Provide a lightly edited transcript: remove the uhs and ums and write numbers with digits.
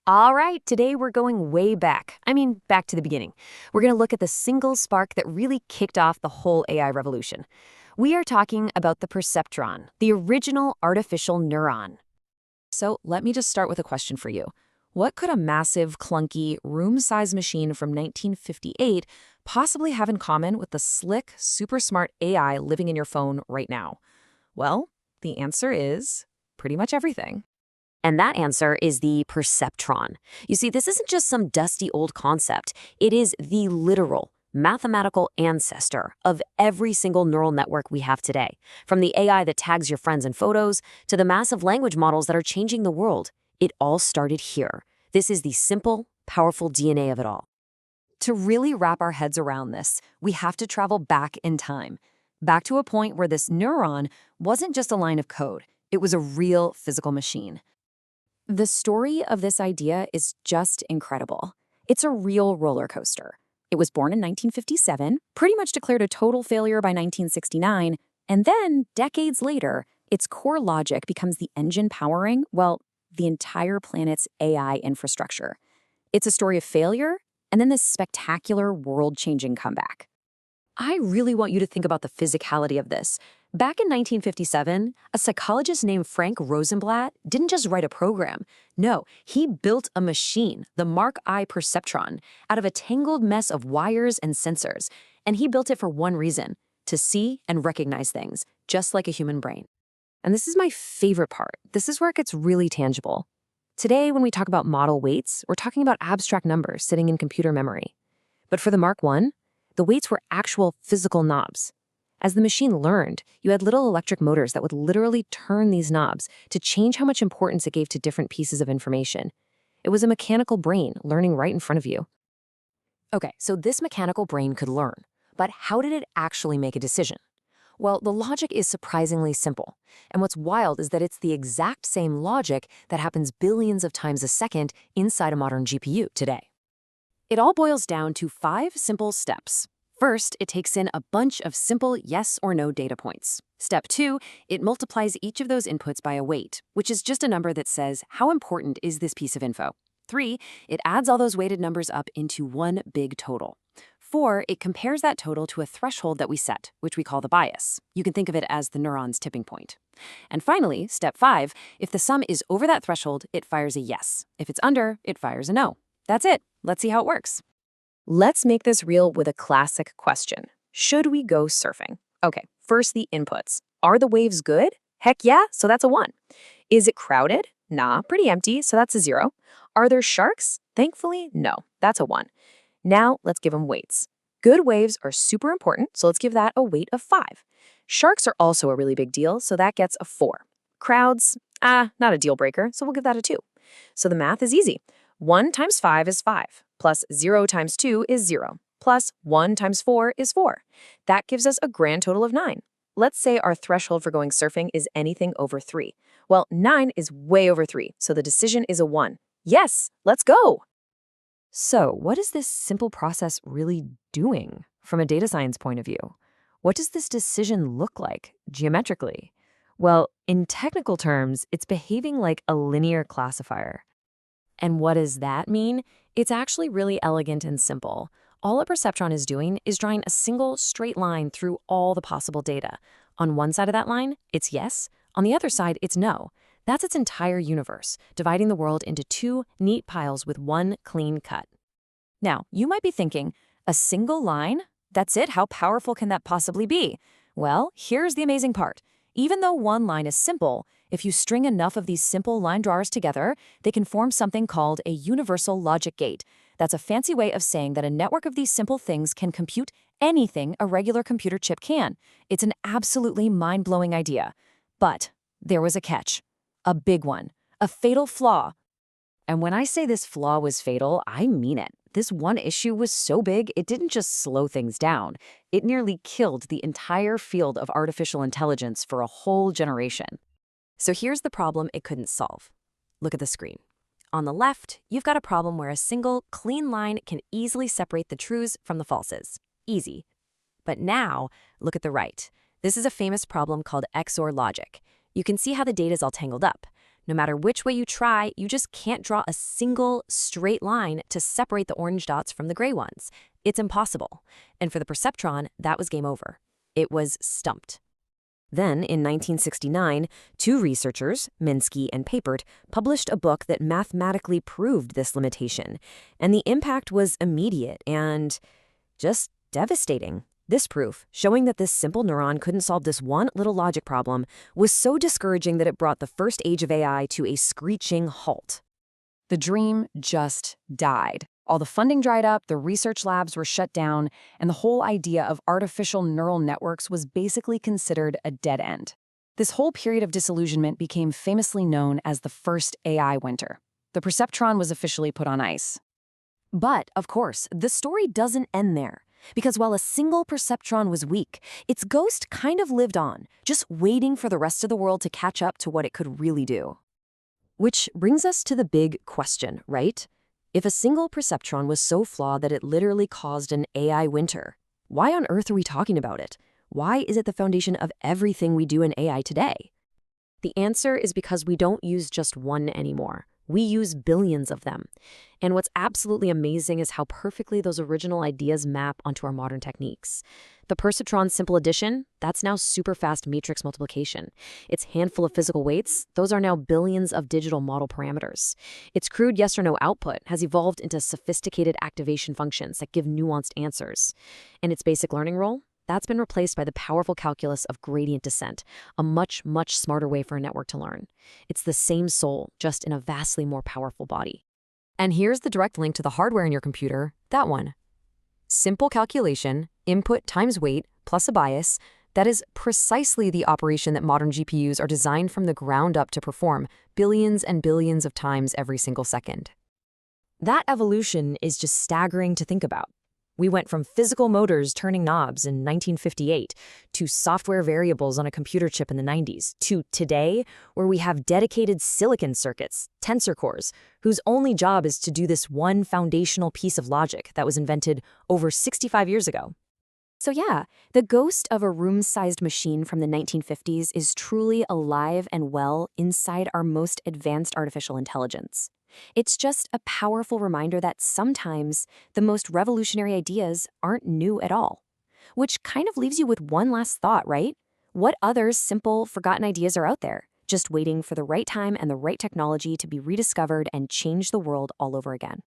All right, today we're going way back. Back to the beginning. We're going to look at the single spark that really kicked off the whole AI revolution. We are talking about the perceptron, the original artificial neuron. So let me just start with a question for you. What could a massive, clunky, room-sized machine from 1958 possibly have in common with the slick, super smart AI living in your phone right now? Well, the answer is pretty much everything. And that answer is the perceptron. You see, this isn't just some dusty old concept. It is the literal, mathematical ancestor of every single neural network we have today. From the AI that tags your friends and photos to the massive language models that are changing the world, it all started here. This is the simple, powerful DNA of it all. To really wrap our heads around this, we have to travel back in time, back to a point where this neuron wasn't just a line of code. It was a real physical machine. The story of this idea is just incredible. It's a real roller coaster. It was born in 1957, pretty much declared a total failure by 1969, and then, decades later, its core logic becomes the engine powering, well, the entire planet's AI infrastructure. It's a story of failure, and then this spectacular, world-changing comeback. I really want you to think about the physicality of this. Back in 1957, a psychologist named Frank Rosenblatt didn't just write a program. No, he built a machine, the Mark I Perceptron, out of a tangled mess of wires and sensors. And he built it for one reason: to see and recognize things, just like a human brain. And this is my favorite part. This is where it gets really tangible. Today, when we talk about model weights, we're talking about abstract numbers sitting in computer memory. But for the Mark I, the weights were actual physical knobs. As the machine learned, you had little electric motors that would literally turn these knobs to change how much importance it gave to different pieces of information. It was a mechanical brain learning right in front of you. Okay, so this mechanical brain could learn, but how did it actually make a decision? Well, the logic is surprisingly simple. And what's wild is that it's the exact same logic that happens billions of times a second inside a modern GPU today. It all boils down to 5 simple steps. First, it takes in a bunch of simple yes or no data points. Step 2, it multiplies each of those inputs by a weight, which is just a number that says, how important is this piece of info? 3, it adds all those weighted numbers up into one big total. 4, it compares that total to a threshold that we set, which we call the bias. You can think of it as the neuron's tipping point. And finally, step 5, if the sum is over that threshold, it fires a yes. If it's under, it fires a no. That's it. Let's see how it works. Let's make this real with a classic question. Should we go surfing? Okay, first the inputs. Are the waves good? Heck yeah, so that's a 1. Is it crowded? Nah, pretty empty, so that's a 0. Are there sharks? Thankfully, no, that's a 1. Now, let's give them weights. Good waves are super important, so let's give that a weight of 5. Sharks are also a really big deal, so that gets a 4. Crowds? Not a deal breaker, so we'll give that a 2. So the math is easy. 1 times 5 is 5, plus 0 times 2 is 0, plus 1 times 4 is 4. That gives us a grand total of 9. Let's say our threshold for going surfing is anything over 3. Well, 9 is way over 3, so the decision is a 1. Yes, let's go! So, what is this simple process really doing from a data science point of view? What does this decision look like geometrically? Well, in technical terms, it's behaving like a linear classifier. And what does that mean? It's actually really elegant and simple. All a perceptron is doing is drawing a single straight line through all the possible data. On one side of that line, it's yes. On the other side, it's no. That's its entire universe, dividing the world into 2 neat piles with one clean cut. Now, you might be thinking, a single line? That's it? How powerful can that possibly be? Well, here's the amazing part. Even though one line is simple, if you string enough of these simple line drawers together, they can form something called a universal logic gate. That's a fancy way of saying that a network of these simple things can compute anything a regular computer chip can. It's an absolutely mind-blowing idea. But there was a catch. A big one. A fatal flaw. And when I say this flaw was fatal, I mean it. This one issue was so big, it didn't just slow things down. It nearly killed the entire field of artificial intelligence for a whole generation. So here's the problem it couldn't solve. Look at the screen. On the left, you've got a problem where a single, clean line can easily separate the trues from the falses. Easy. But now, look at the right. This is a famous problem called XOR logic. You can see how the data is all tangled up. No matter which way you try, you just can't draw a single straight line to separate the orange dots from the gray ones. It's impossible. And for the perceptron, that was game over. It was stumped. Then, in 1969, two researchers, Minsky and Papert, published a book that mathematically proved this limitation. And the impact was immediate and just devastating. This proof, showing that this simple neuron couldn't solve this one little logic problem, was so discouraging that it brought the first age of AI to a screeching halt. The dream just died. All the funding dried up, the research labs were shut down, and the whole idea of artificial neural networks was basically considered a dead end. This whole period of disillusionment became famously known as the first AI winter. The perceptron was officially put on ice. But, of course, the story doesn't end there. Because while a single perceptron was weak, its ghost kind of lived on, just waiting for the rest of the world to catch up to what it could really do. Which brings us to the big question, right? If a single perceptron was so flawed that it literally caused an AI winter, why on earth are we talking about it? Why is it the foundation of everything we do in AI today? The answer is because we don't use just one anymore. We use billions of them. And what's absolutely amazing is how perfectly those original ideas map onto our modern techniques. The perceptron's simple addition, that's now super fast matrix multiplication. Its handful of physical weights, those are now billions of digital model parameters. Its crude yes or no output has evolved into sophisticated activation functions that give nuanced answers. And its basic learning role? That's been replaced by the powerful calculus of gradient descent, a much, much smarter way for a network to learn. It's the same soul, just in a vastly more powerful body. And here's the direct link to the hardware in your computer, that one. Simple calculation, input times weight, plus a bias, that is precisely the operation that modern GPUs are designed from the ground up to perform billions and billions of times every single second. That evolution is just staggering to think about. We went from physical motors turning knobs in 1958 to software variables on a computer chip in the 90s to today, where we have dedicated silicon circuits, tensor cores, whose only job is to do this one foundational piece of logic that was invented over 65 years ago. So yeah, the ghost of a room-sized machine from the 1950s is truly alive and well inside our most advanced artificial intelligence. It's just a powerful reminder that sometimes the most revolutionary ideas aren't new at all. Which kind of leaves you with one last thought, right? What other simple, forgotten ideas are out there, just waiting for the right time and the right technology to be rediscovered and change the world all over again?